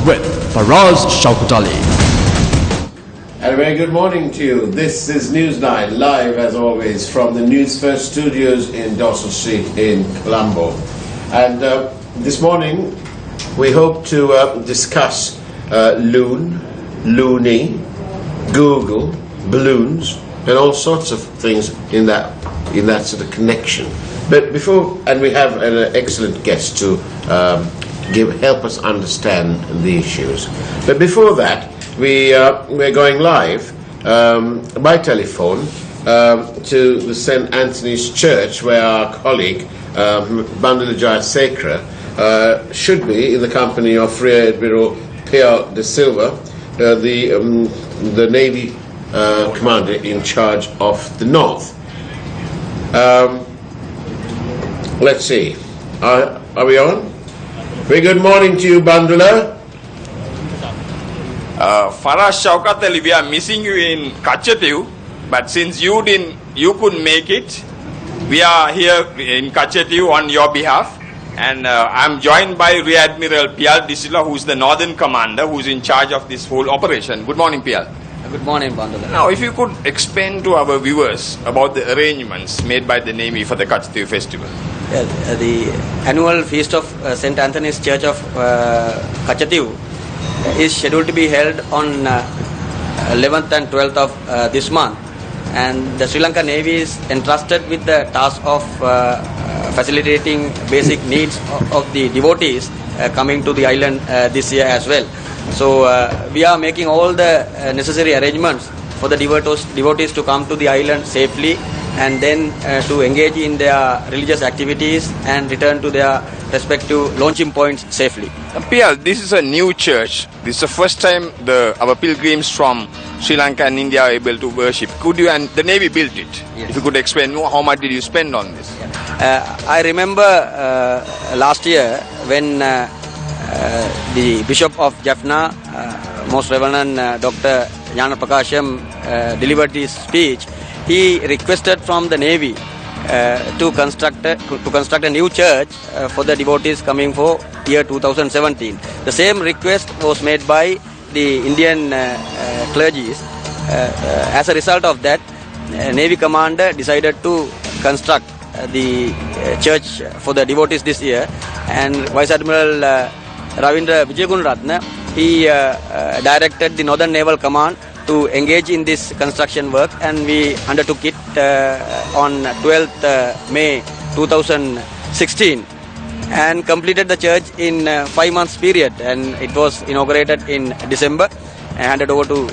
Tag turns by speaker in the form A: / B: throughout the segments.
A: with Faraz Shauketaly.
B: And a very good morning to you. This is NewsLine, live as always from the Newsfirst studios in Dawson Street in Colombo. And this morning we hope to discuss Loon, Loony, Google, balloons, and all sorts of things in that sort of connection. But before, and we have an excellent guest to help us understand the issues. But before that, we're going live by telephone to the St. Anthony's Church, where our colleague Bandula Jayasekara should be in the company of Rear Admiral Pierre de Silva, the Navy commander in charge of the North. Let's see. Are we on? Very good morning to you, Bandula.
C: Faraz Shauketaly, we are missing you in Kachetiu, but since you couldn't make it, we are here in Kachetiu on your behalf, and I'm joined by Rear Admiral Pierre de Silva, who is the Northern Commander, who is in charge of this whole operation. Good morning, Pierre.
D: Good morning, Bandula.
C: Now, if you could explain to our viewers about the arrangements made by the Navy for the Kachetiu Festival.
D: The annual feast of St. Anthony's Church of Kachetiu is scheduled to be held on 11th and 12th of this month, and the Sri Lanka Navy is entrusted with the task of facilitating basic needs of the devotees coming to the island this year as well. So we are making all the necessary arrangements for the devotees to come to the island safely, and then to engage in their religious activities and return to their respective launching points safely.
C: Pierre, this is a new church. This is the first time our pilgrims from Sri Lanka and India are able to worship. And the Navy built it.
D: Yes.
C: If you could explain, how much did you spend on this?
D: I remember last year when the Bishop of Jaffna, Most Reverend Dr. Jnana Prakasham delivered his speech. He requested from the Navy to construct a new church for the devotees coming for year 2017. The same request was made by the Indian clergies. As a result of that, Navy commander decided to construct the church for the devotees this year, and Vice Admiral Ravindra Vijayagunratna, he directed the Northern Naval Command to engage in this construction work, and we undertook it on 12th May 2016 and completed the church in 5 months period, and it was inaugurated in December and handed over to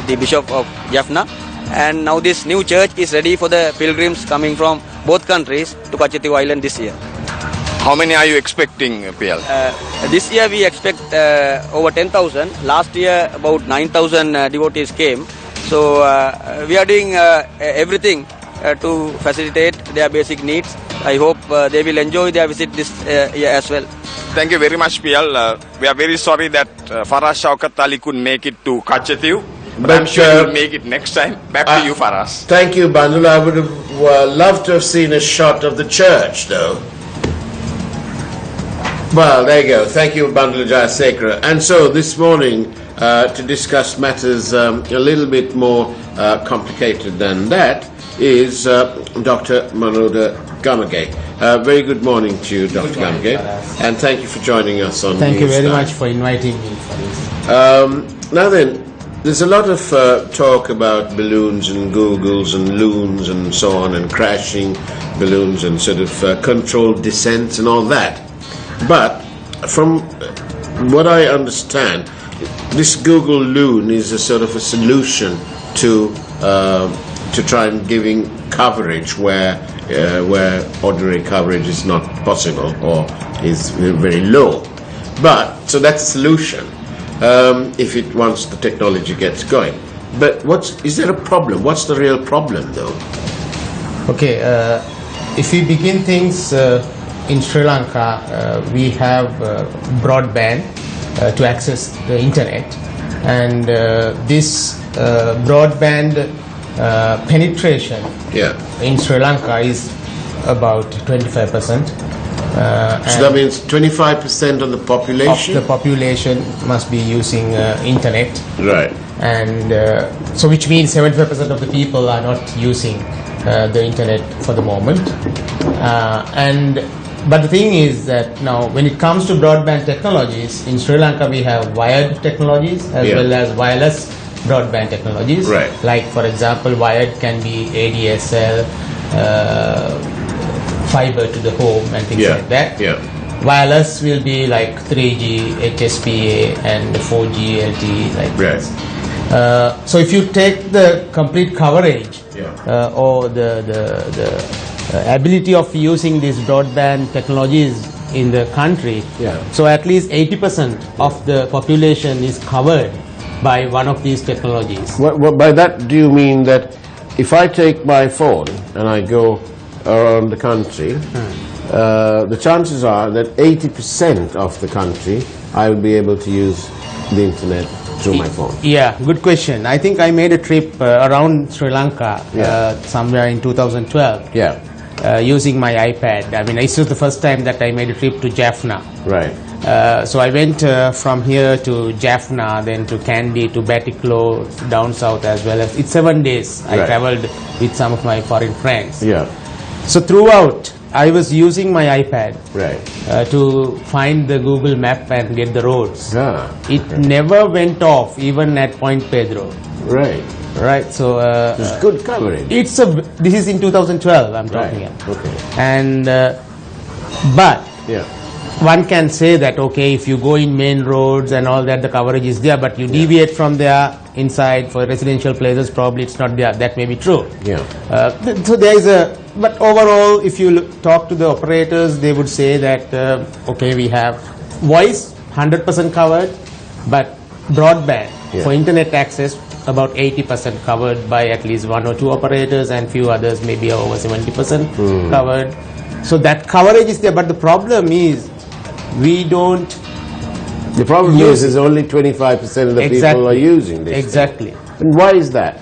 D: the Bishop of Jaffna, and now this new church is ready for the pilgrims coming from both countries to Kachetiu Island this year.
C: How many are you expecting, Pierre?
D: This year we expect over 10,000. Last year about 9,000 devotees came. So we are doing everything to facilitate their basic needs. I hope they will enjoy their visit this year as well.
C: Thank you very much, Pierre. We are very sorry that Faraz Shauketaly couldn't make it to Kachetiu, but I'm sure he will make it next time. Back to you, Faraz.
B: Thank you, Bandula. I would have loved to have seen a shot of the church, though. Well, there you go. Thank you, Bandula Jayasekara. And so this morning, to discuss matters a little bit more complicated than that, is Dr. Mahodha Gamage. Very good morning to you, Dr. Gamage. And thank you for joining us on
E: Thank you very
B: NewsLine.
E: much for inviting me for this.
B: Now then, there's a lot of talk about balloons and Googles and Loons and so on, and crashing balloons and sort of controlled descents and all that. But from what I understand, this Google Loon is a sort of a solution to try and giving coverage where ordinary coverage is not possible or is very low. But so that's a solution if once the technology gets going. But is there a problem? What's the real problem, though?
E: Okay, if we begin things in Sri Lanka, we have broadband to access the internet, and this broadband penetration in Sri Lanka is about 25%.
B: So that means 25% of the population?
E: Of the population must be using internet.
B: Right.
E: And so which means 75% of the people are not using the internet for the moment. But the thing is that now when it comes to broadband technologies, in Sri Lanka we have wired technologies as well as wireless broadband technologies.
B: Right.
E: Like for example, wired can be ADSL, fiber to the home and things like that.
B: Yeah.
E: Wireless will be like 3G, HSPA and 4G LTE like this. So if you take the complete coverage or the ability of using these broadband technologies in the country, so at least 80% of the population is covered by one of these technologies.
B: What, by that do you mean that if I take my phone and I go around the country, the chances are that 80% of the country I will be able to use the internet through my phone?
E: Yeah, good question. I think I made a trip around Sri Lanka somewhere in 2012 using my iPad. I mean, this was the first time that I made a trip to Jaffna.
B: Right.
E: So I went from here to Jaffna, then to Kandy, to Batticaloa, down south as well. It's 7 days. I traveled with some of my foreign friends. So throughout, I was using my iPad to find the Google map and get the roads. It never went off, even at Point Pedro. Right. So
B: it's good coverage.
E: This is in 2012. I'm talking about. And but one can say that if you go in main roads and all that, the coverage is there, but you deviate from there inside for residential places, probably it's not there. That may be true. So there is but overall, if you talk to the operators, they would say that we have voice 100% covered, but broadband for internet access about 80% covered by at least one or two operators, and few others maybe over 70% covered. So that coverage is there, but the problem is we don't.
B: The problem is only 25% of the people are using this.
E: Exactly.
B: And why is that?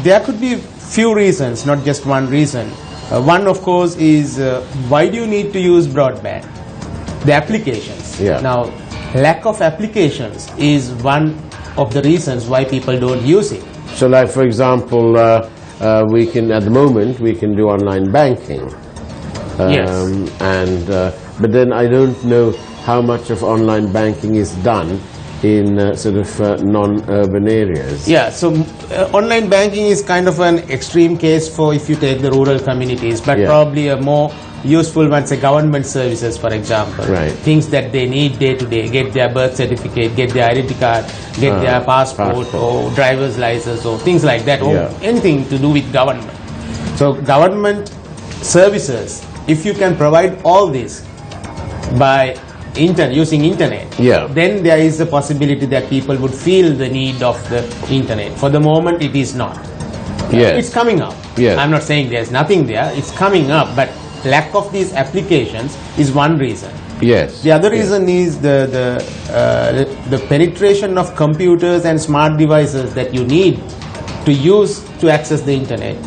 E: There could be few reasons, not just one reason. One, of course, is why do you need to use broadband? The applications. Now, lack of applications is one of the reasons why people don't use it.
B: So, like for example, we can at the moment we can do online banking. But then I don't know how much of online banking is done in non-urban areas.
E: So online banking is kind of an extreme case for if you take the rural communities, but probably a more useful one, say government services, for example. Things that they need day to day, get their birth certificate, get their identity card, get their passport or driver's license or things like that, or anything to do with government. So government services, if you can provide all this by using internet, then there is a possibility that people would feel the need of the internet. For the moment, it is not. It's coming up. I'm not saying there's nothing there. It's coming up, but lack of these applications is one reason. The other reason is the penetration of computers and smart devices that you need to use to access the internet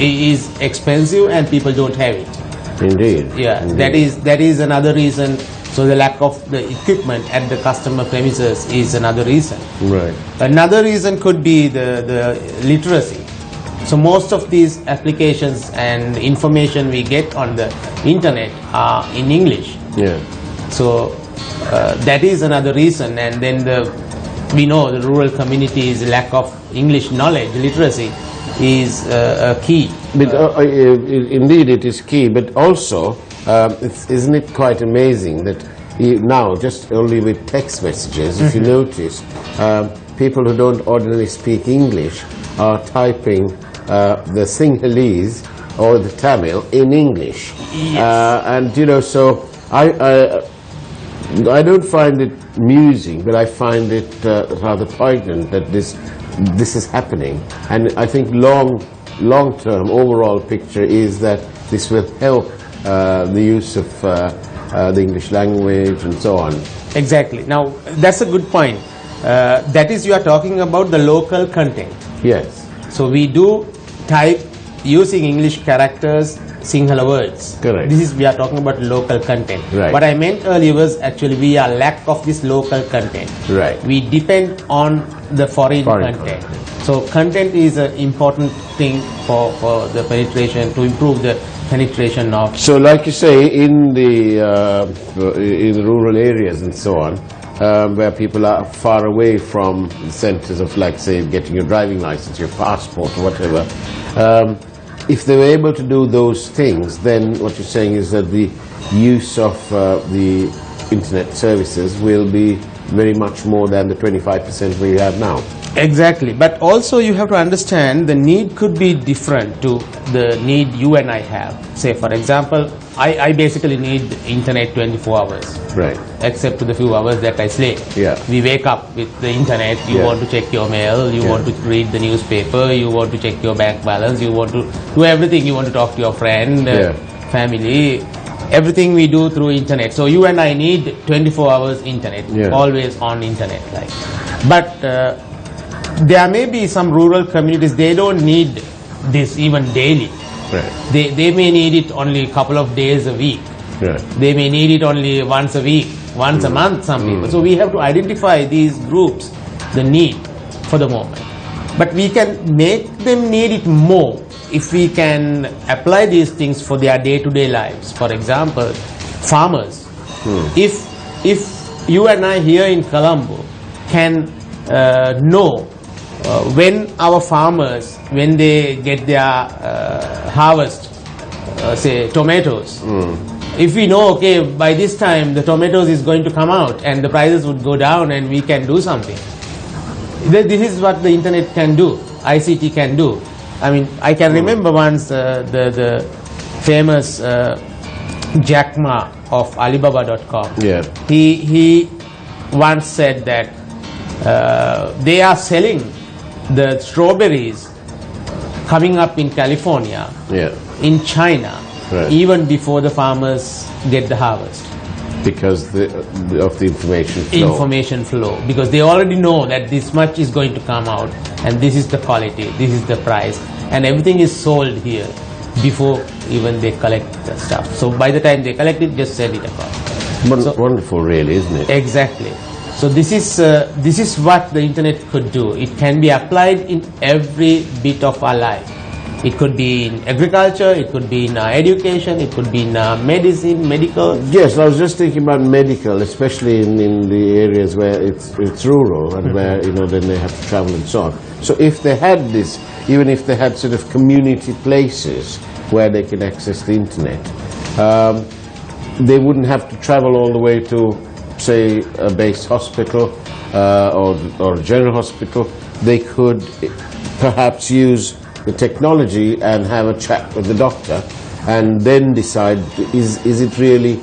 E: is expensive, and people don't have it.
B: Indeed.
E: That is another reason. So the lack of the equipment at the customer premises is another reason. Another reason could be the literacy. So most of these applications and information we get on the internet are in English. So that is another reason. And then we know the rural communities' lack of English knowledge, literacy, is a key.
B: But indeed it is key, but also isn't it quite amazing that now just only with text messages, if you notice, people who don't ordinarily speak English are typing the Sinhalese or the Tamil in English. And so I don't find it amusing, but I find it rather poignant that this is happening. And I think long-term overall picture is that this will help the use of the English language and so on.
E: Exactly. Now, that's a good point. That is, you are talking about the local content.
B: Yes.
E: So we do type using English characters Sinhala words.
B: Correct.
E: We are talking about local content.
B: Right.
E: What I meant earlier was actually we are lack of this local content.
B: Right.
E: We depend on the foreign content. So content is an important thing for the penetration, to improve the penetration of.
B: So like you say, in the rural areas and so on, where people are far away from the centres of, like, say, getting your driving license, your passport, or whatever, if they were able to do those things, then what you're saying is that the use of the internet services will be very much more than the 25% we have now.
E: Exactly, but also you have to understand the need could be different to the need you and I have. Say, for example, I basically need internet 24 hours.
B: Right.
E: Except to the few hours that I sleep.
B: Yeah.
E: We wake up with the internet, you want to check your mail, you want to read the newspaper, you want to check your bank balance, you want to do everything, you want to talk to your friend, family, everything we do through internet. So you and I need 24 hours internet, always on internet. Like. But there may be some rural communities, they don't need this even daily.
B: Right.
E: They may need it only a couple of days a week.
B: Right.
E: They may need it only once a week, once a month, some people. So we have to identify these groups, the need for the moment. But we can make them need it more if we can apply these things for their day-to-day lives. For example, farmers. If you and I here in Colombo can know when our farmers, when they get their harvest, say tomatoes, if we know, okay, by this time the tomatoes is going to come out and the prices would go down and we can do something. This is what the internet can do, ICT can do. I mean, I can remember once the famous Jack Ma of Alibaba.com.
B: Yeah.
E: He once said that they are selling the strawberries coming up in California, in China, even before the farmers get the harvest.
B: Because of the information flow.
E: Because they already know that this much is going to come out and this is the quality, this is the price, and everything is sold here before even they collect the stuff. So by the time they collect it, just sell it across.
B: Wonderful, really, isn't it?
E: Exactly. So this is what the internet could do. It can be applied in every bit of our life. It could be in agriculture, it could be in education, it could be in medicine, medical.
B: Yes, I was just thinking about medical, especially in the areas where it's rural and where, then they have to travel and so on. So if they had this, even if they had sort of community places where they could access the internet, they wouldn't have to travel all the way to, say, a base hospital or a general hospital. They could perhaps use the technology and have a chat with the doctor and then decide, is it really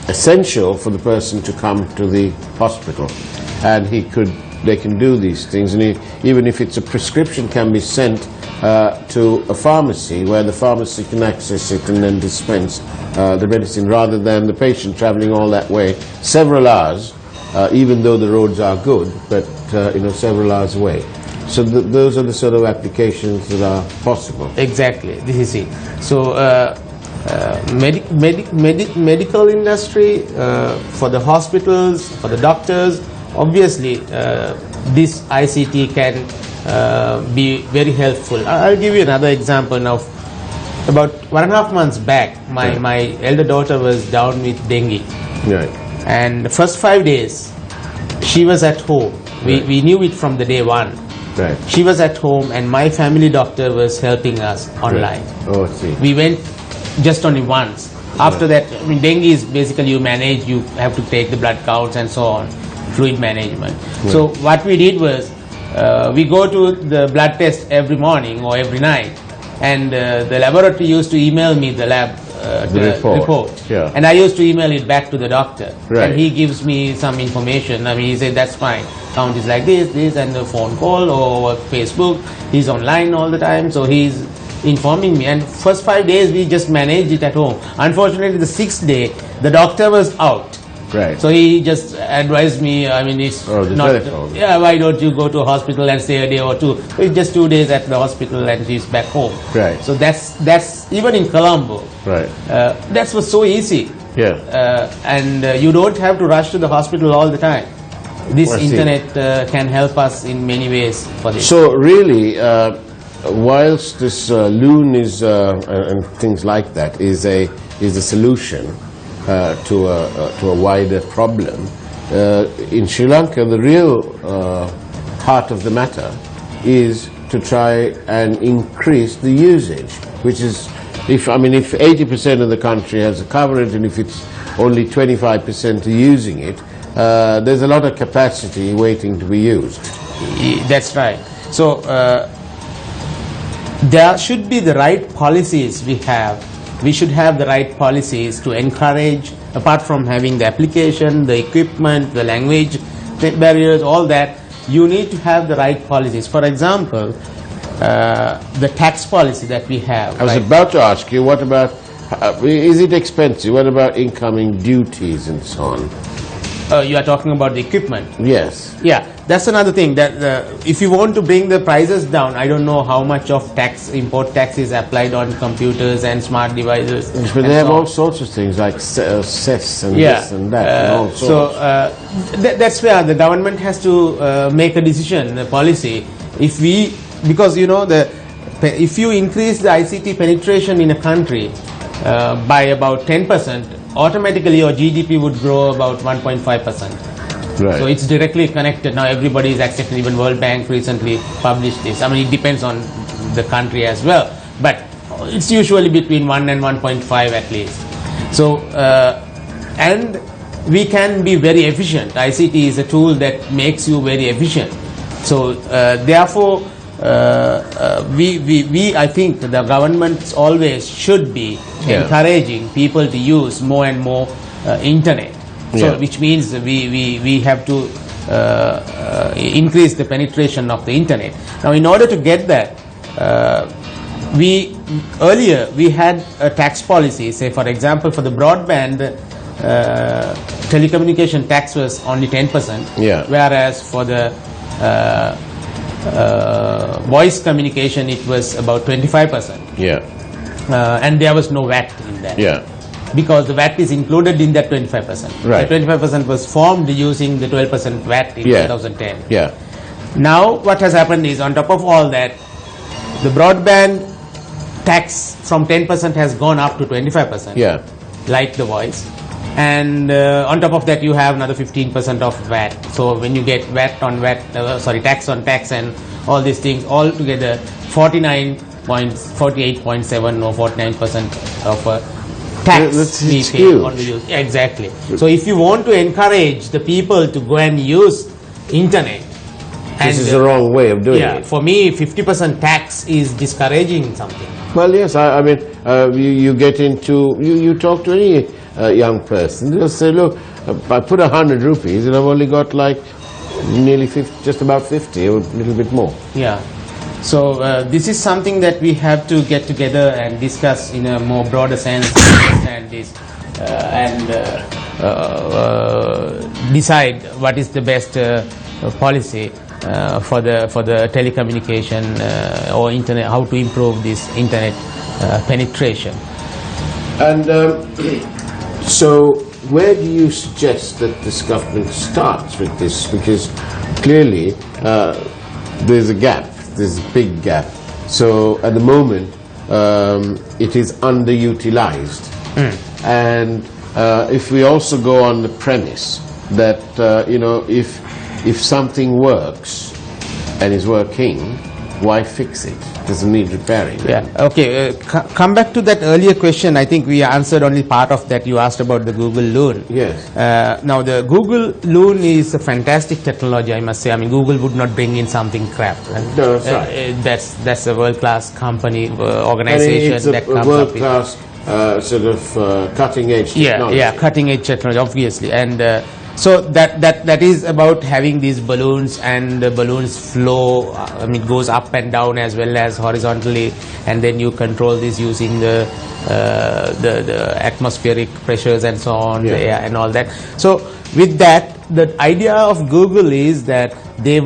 B: essential for the person to come to the hospital? And they can do these things, and even if it's a prescription, can be sent to a pharmacy where the pharmacy can access it and then dispense the medicine, rather than the patient traveling all that way several hours, even though the roads are good, but several hours away. So those are the sort of applications that are possible.
E: Exactly, this is it. So medical industry, for the hospitals, for the doctors, obviously this ICT can be very helpful. I'll give you another example now. About 1.5 months back, my elder daughter was down with dengue.
B: Right.
E: And the first 5 days, she was at home. We knew it from the day one.
B: Right.
E: She was at home and my family doctor was helping us online.
B: Right. Oh, I see.
E: We went just only once. After that, I mean, dengue is basically you manage, you have to take the blood counts and so on, fluid management. Right. So what we did was, we go to the blood test every morning or every night, and the laboratory used to email me the lab report.
B: Yeah.
E: And I used to email it back to the doctor.
B: Right.
E: And he gives me some information. I mean, he said, that's fine. Count is like this, and the phone call or Facebook. He's online all the time, so he's informing me. And first 5 days, we just managed it at home. Unfortunately, the 6th day, the doctor was out.
B: Right.
E: So he just advised me, I mean, it's
B: the
E: not,
B: telephone.
E: yeah, why don't you go to a hospital and stay a day or two? So it's just 2 days at the hospital and he's back home.
B: Right.
E: So that's even in Colombo.
B: Right.
E: That was so easy.
B: Yeah.
E: And you don't have to rush to the hospital all the time. This
B: I see.
E: internet can help us in many ways for this.
B: So really, whilst this Loon is and things like that is a solution to a wider problem, in Sri Lanka the real heart of the matter is to try and increase the usage, which is, if 80% of the country has a coverage and if it's only 25% using it, there's a lot of capacity waiting to be used.
E: That's right. So there should be the right policies we have. We should have the right policies to encourage, apart from having the application, the equipment, the language barriers, all that, you need to have the right policies. For example, the tax policy that we have.
B: I was about to ask you, what about, is it expensive? What about incoming duties and so on?
E: You are talking about the equipment.
B: Yes.
E: Yeah, that's another thing, that if you want to bring the prices down, I don't know how much of import tax is applied on computers and smart devices.
B: But they have all sorts of things like cess and this and that. And all sorts.
E: So that's where the government has to make a decision, the policy. Because if you increase the ICT penetration in a country by about 10%, automatically your GDP would grow about 1.5%.
B: Right.
E: So it's directly connected. Now everybody is accepting, even World Bank recently published this. I mean, it depends on the country as well, but it's usually between 1 and 1.5 at least. So, and we can be very efficient. ICT is a tool that makes you very efficient. So, therefore, I think the governments always should be encouraging people to use more and more internet. So, which means we have to increase the penetration of the internet. Now, in order to get that, earlier we had a tax policy. Say, for example, for the broadband, telecommunication tax was only 10%, whereas for the voice communication it was about 25%. And there was no VAT in that. Because the VAT is included in that 25%.
B: Right.
E: The 25% was formed using the 12% VAT in 2010. Now what has happened is, on top of all that, the broadband tax from 10% has gone up to 25%. Like the voice. And on top of that you have another 15% of VAT. So when you get VAT on VAT, tax on tax and all these things, all together 48.7 or 49% of tax we pay on the use. Exactly. So if you want to encourage the people to go and use internet,
B: this is the wrong way of doing it.
E: For me, 50% tax is discouraging something.
B: Well, yes, I mean, you get into, you talk to any young person, they'll say, look, I put 100 rupees and I've only got like nearly 50, just about 50 or a little bit more.
E: So this is something that we have to get together and discuss in a more broader sense, understand this, and decide what is the best policy for the telecommunication or internet, how to improve this internet penetration.
B: And so where do you suggest that this government starts with this? Because clearly there's a gap. There's a big gap. So at the moment it is underutilized. And if we also go on the premise that if something works and is working, why fix it? Doesn't need repairing.
E: Okay. Come back to that earlier question. I think we answered only part of that. You asked about the Google Loon. Now the Google Loon is a fantastic technology, I must say. I mean, Google would not bring in something crap.
B: No, that's right.
E: That's a world-class company, organization that comes up with.
B: It's a world-class cutting-edge technology.
E: Cutting-edge technology, obviously. And so that is about having these balloons, and the balloons flow, I mean, goes up and down as well as horizontally, and then you control this using the the atmospheric pressures and so on,
B: Yeah.
E: the air and all that. So with that, the idea of Google is that they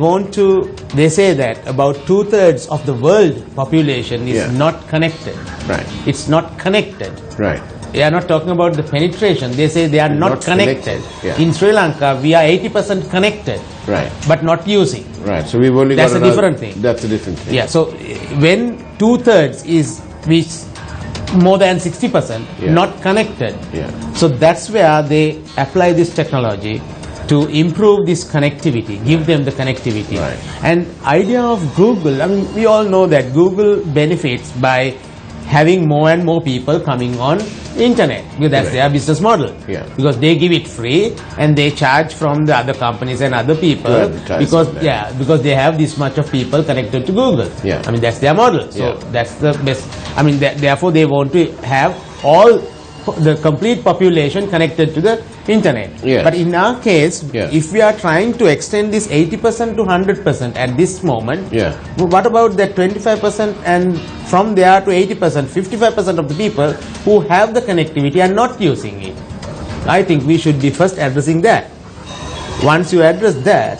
E: say that about 2/3 of the world population is
B: Yeah.
E: not connected.
B: Right.
E: It's not connected.
B: Right.
E: They are not talking about the penetration. They say they are not connected.
B: Yeah.
E: In Sri Lanka, we are 80% connected,
B: Right.
E: but not using.
B: Right. So we've only
E: That's
B: got
E: a different thing.
B: That's a different thing.
E: Yeah. So when 2/3 is which more than 60%
B: Yeah.
E: not connected.
B: Yeah.
E: So that's where they apply this technology to improve this connectivity, give them the connectivity.
B: Right.
E: And idea of Google, I mean, we all know that Google benefits by having more and more people coming on internet, because that's
B: Right.
E: their business model.
B: Yeah.
E: Because they give it free and they charge from the other companies and other people
B: To advertise
E: because
B: on that.
E: because they have this much of people connected to Google.
B: Yeah.
E: I mean, that's their model. So
B: Yeah.
E: that's the best. I mean, therefore they want to have all the complete population connected to the internet.
B: Yes.
E: But in our case,
B: Yeah.
E: if we are trying to extend this 80% to 100% at this moment,
B: Yeah.
E: what about that 25% and from there to 80%, 55% of the people who have the connectivity are not using it? I think we should be first addressing that. Once you address that,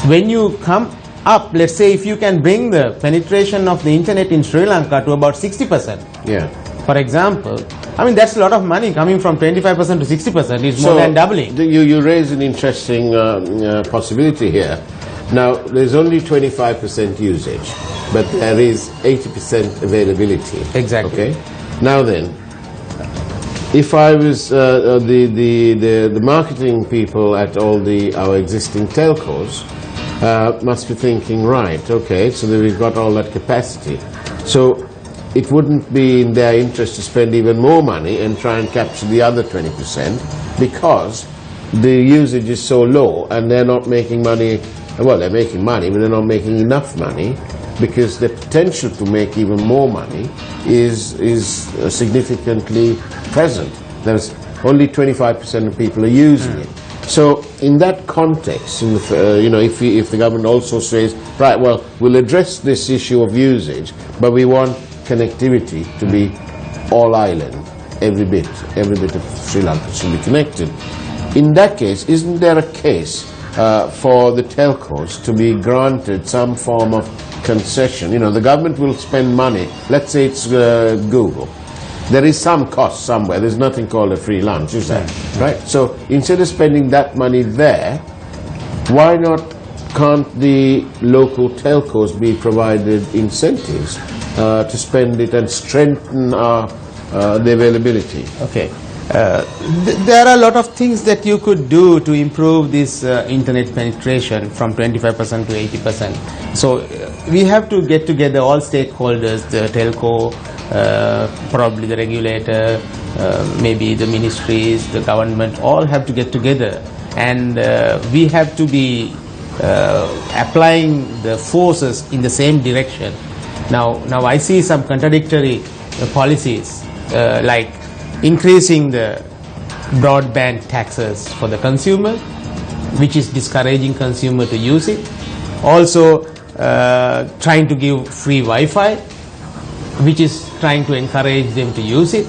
E: when you come up, let's say if you can bring the penetration of the internet in Sri Lanka to about 60%,
B: Yeah.
E: for example, I mean, that's a lot of money coming from 25% to 60%. It's more than doubling.
B: You raise an interesting possibility here. Now, there's only 25% usage, but there is 80% availability.
E: Exactly.
B: Okay. Now then, if I was the marketing people at all our existing telcos, must be thinking, right, okay, so that we've got all that capacity. So it wouldn't be in their interest to spend even more money and try and capture the other 20% because the usage is so low and they're not making money. Well, they're making money, but they're not making enough money because the potential to make even more money is significantly present. There's only 25% of people are using it. So in that context, if the government also says, right, well, we'll address this issue of usage, but we want connectivity to be all island, every bit of Sri Lanka should be connected. In that case, isn't there a case for the telcos to be granted some form of concession? The government will spend money, let's say it's Google. There is some cost somewhere. There's nothing called a free lunch, is there? Right? So instead of spending that money there, why not can't the local telcos be provided incentives to spend it and strengthen the availability?
E: Okay. There are a lot of things that you could do to improve this internet penetration from 25% to 80%. So we have to get together all stakeholders, the telco, probably the regulator, maybe the ministries, the government, all have to get together, and we have to be applying the forces in the same direction. Now I see some contradictory policies like increasing the broadband taxes for the consumer, which is discouraging consumer to use it. Also trying to give free Wi-Fi, which is trying to encourage them to use it.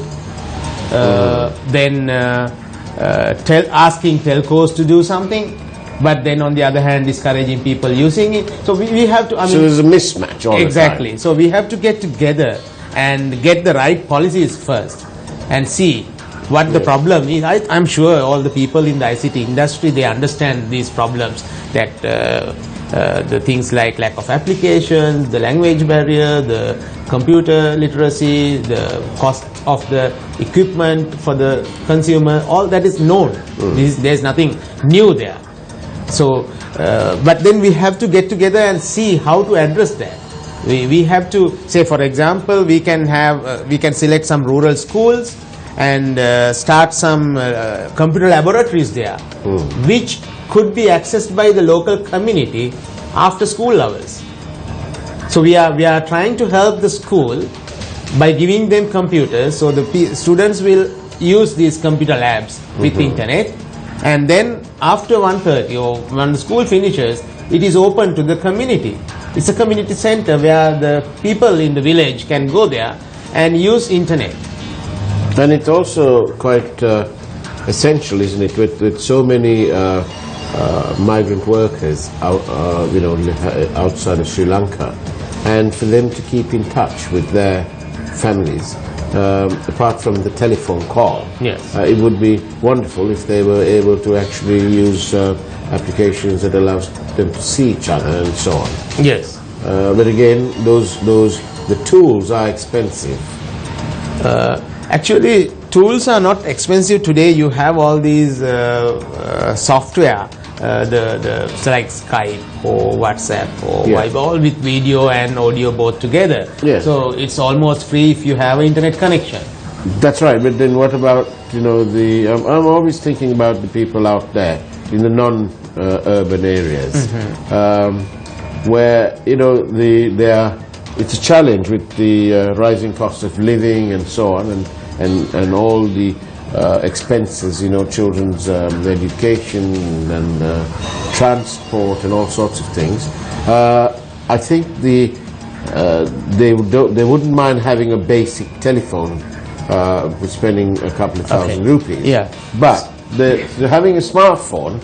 E: Then asking telcos to do something, but then on the other hand discouraging people using it. So we have to,
B: so there's a mismatch all
E: exactly.
B: the time.
E: So we have to get together and get the right policies first and see what the problem is. I'm sure all the people in the ICT industry, they understand these problems, that the things like lack of applications, the language barrier, the computer literacy, the cost of the equipment for the consumer, all that is known. There's nothing new there. So, but then we have to get together and see how to address that. We have to say, for example, we can select some rural schools and start some computer laboratories there, which could be accessed by the local community after school hours. So we are trying to help the school by giving them computers, so the students will use these computer labs with internet, and then after 1:30 or when the school finishes, it is open to the community. It's a community center where the people in the village can go there and use internet.
B: And it's also quite essential, isn't it, with so many migrant workers outside of Sri Lanka, and for them to keep in touch with their families, apart from the telephone call.
E: Yes.
B: It would be wonderful if they were able to actually use applications that allows them to see each other and so on.
E: Yes.
B: But again, the tools are expensive.
E: Actually, tools are not expensive today. You have all these software, like Skype or WhatsApp or Viber, all with video and audio both together.
B: Yes.
E: So it's almost free if you have an internet connection.
B: That's right. But then what about I'm always thinking about the people out there in the non-urban areas, where it's a challenge with the rising cost of living and so on, and all the expenses, children's education and transport and all sorts of things. I think they wouldn't mind having a basic telephone with spending a couple of thousand rupees.
E: Yeah.
B: But having a smartphone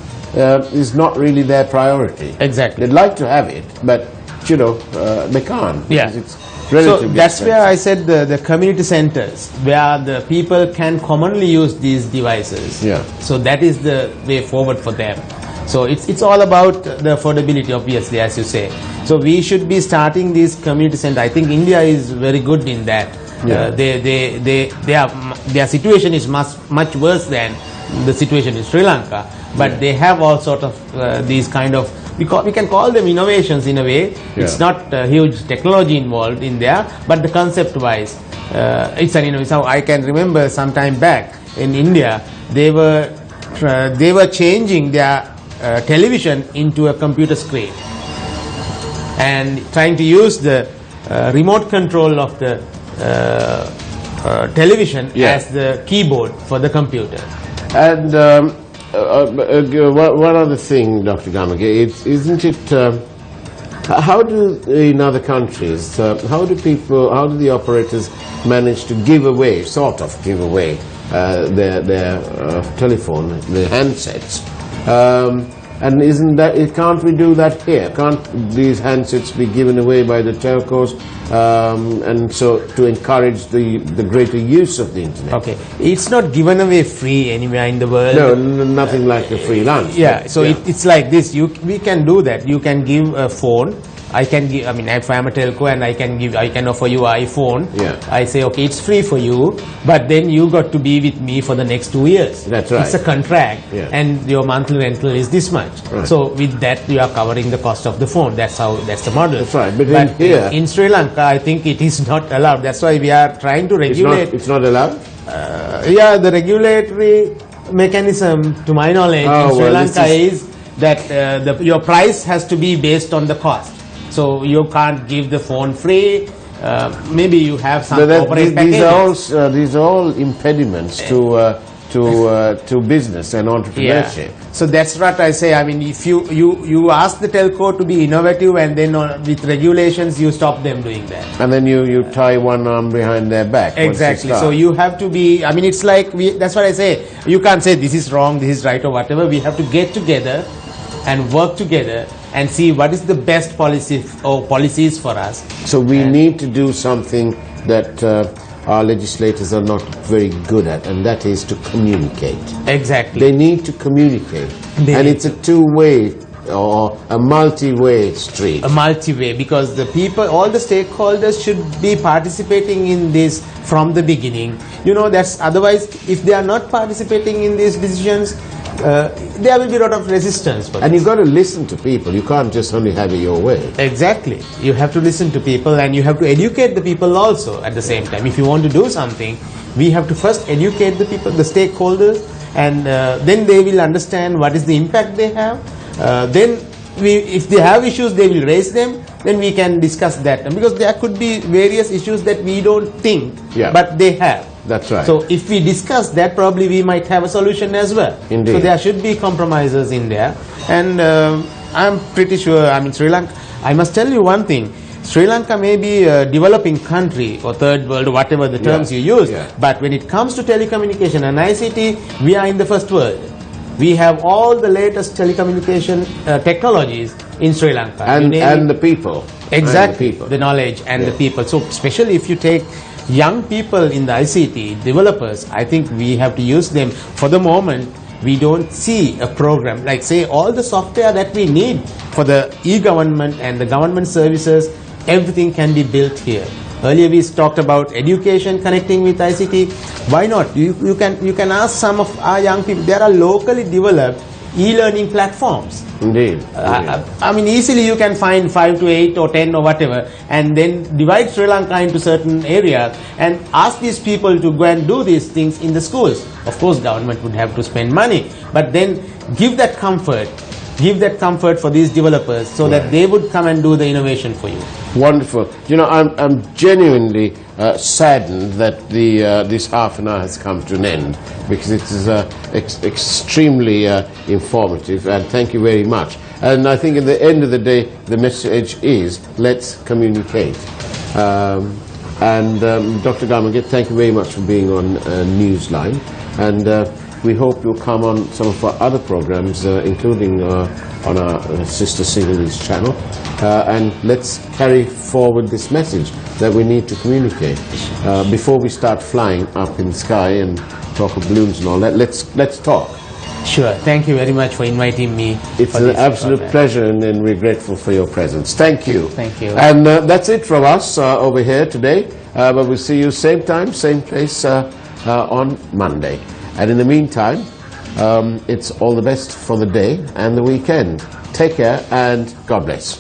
B: is not really their priority.
E: Exactly.
B: They'd like to have it, but they can't.
E: Yeah.
B: It's relatively
E: So that's
B: expensive.
E: where I said the community centers, where the people can commonly use these devices.
B: Yeah.
E: So that is the way forward for them. So it's all about the affordability, obviously, as you say. So we should be starting these community centers. I think India is very good in that.
B: Yeah.
E: Their situation is much worse than the situation in Sri Lanka, but they have all sort of these kind of, we can call them innovations in a way. It's not huge technology involved in there, but the concept wise, it's an innovation. So I can remember some time back in India, they were changing their television into a computer screen and trying to use the remote control of the television as the keyboard for the computer.
B: And one other thing, Dr. Gamage, isn't it? How do in other countries? How do the operators manage to give away their telephone, their handsets? And can't we do that here? Can't these handsets be given away by the telcos, and so to encourage the greater use of the internet?
E: Okay, it's not given away free anywhere in the world.
B: No, nothing like a free lunch.
E: Yeah, so it's like this. We can do that. You can give a phone. I can give. I mean, if I'm a telco and I can offer you an iPhone.
B: Yeah.
E: I say, okay, it's free for you, but then you got to be with me for the next 2 years.
B: That's right.
E: It's a contract, and your monthly rental is this much.
B: Right.
E: So with that, you are covering the cost of the phone. That's the model.
B: That's right. But
E: in Sri Lanka, I think it is not allowed. That's why we are trying to regulate.
B: It's not allowed.
E: The regulatory mechanism, to my knowledge, in Sri Lanka is that your price has to be based on the cost. So you can't give the phone free. Maybe you have some corporate packages.
B: These are all impediments to business and entrepreneurship.
E: So that's what I say. I mean, if you ask the telco to be innovative, and then with regulations you stop them doing that.
B: And then you tie one arm behind their back.
E: Exactly. So you have to be. I mean, it's like that's what I say. You can't say this is wrong, this is right, or whatever. We have to get together and work together and see what is the best policy or policies for us.
B: So we need to do something that our legislators are not very good at, and that is to communicate.
E: Exactly.
B: They need to communicate. And it's a two-way or a multi-way street.
E: A multi-way, because the people, all the stakeholders should be participating in this from the beginning. That's otherwise, if they are not participating in these decisions, there will be a lot of resistance.
B: And you've got to listen to people. You can't just only have it your way.
E: Exactly. You have to listen to people, and you have to educate the people also at the same time. If you want to do something, we have to first educate the people, the stakeholders, and then they will understand what is the impact they have. Then if they have issues, they will raise them. Then we can discuss that. And because there could be various issues that we don't think, but they have.
B: That's right.
E: So if we discuss that, probably we might have a solution as well.
B: Indeed.
E: So there should be compromises in there. And I'm pretty sure, I mean, Sri Lanka, I must tell you one thing. Sri Lanka may be a developing country or third world or whatever the terms you use, but when it comes to telecommunication and ICT, we are in the first world. We have all the latest telecommunication technologies in Sri Lanka.
B: And the people.
E: Exactly, the knowledge and the people. So especially if you take young people in the ICT, developers, I think we have to use them. For the moment, we don't see a program, like say all the software that we need for the e-government and the government services, everything can be built here. Earlier we talked about education connecting with ICT. Why not? You can ask some of our young people. There are locally developed e-learning platforms.
B: Indeed.
E: I mean, easily you can find 5 to 8 or 10 or whatever, and then divide Sri Lanka into certain areas and ask these people to go and do these things in the schools. Of course, government would have to spend money, but then give that comfort for these developers so that they would come and do the innovation for you.
B: Wonderful. You know, I'm genuinely saddened that this half an hour has come to an end, because it is extremely informative, and thank you very much. And I think at the end of the day, the message is, let's communicate. Dr. Gamage, thank you very much for being on Newsline, and we hope you'll come on some of our other programs, including on our sister Sinhalese channel, and let's carry forward this message that we need to communicate. Before we start flying up in the sky and talk of balloons and all that, let's talk.
E: Sure. Thank you very much for inviting me.
B: It's an absolute pleasure, and we're grateful for your presence. Thank you.
E: Thank you.
B: And that's it from us over here today. But we'll see you same time, same place on Monday. And in the meantime, it's all the best for the day and the weekend. Take care and God bless.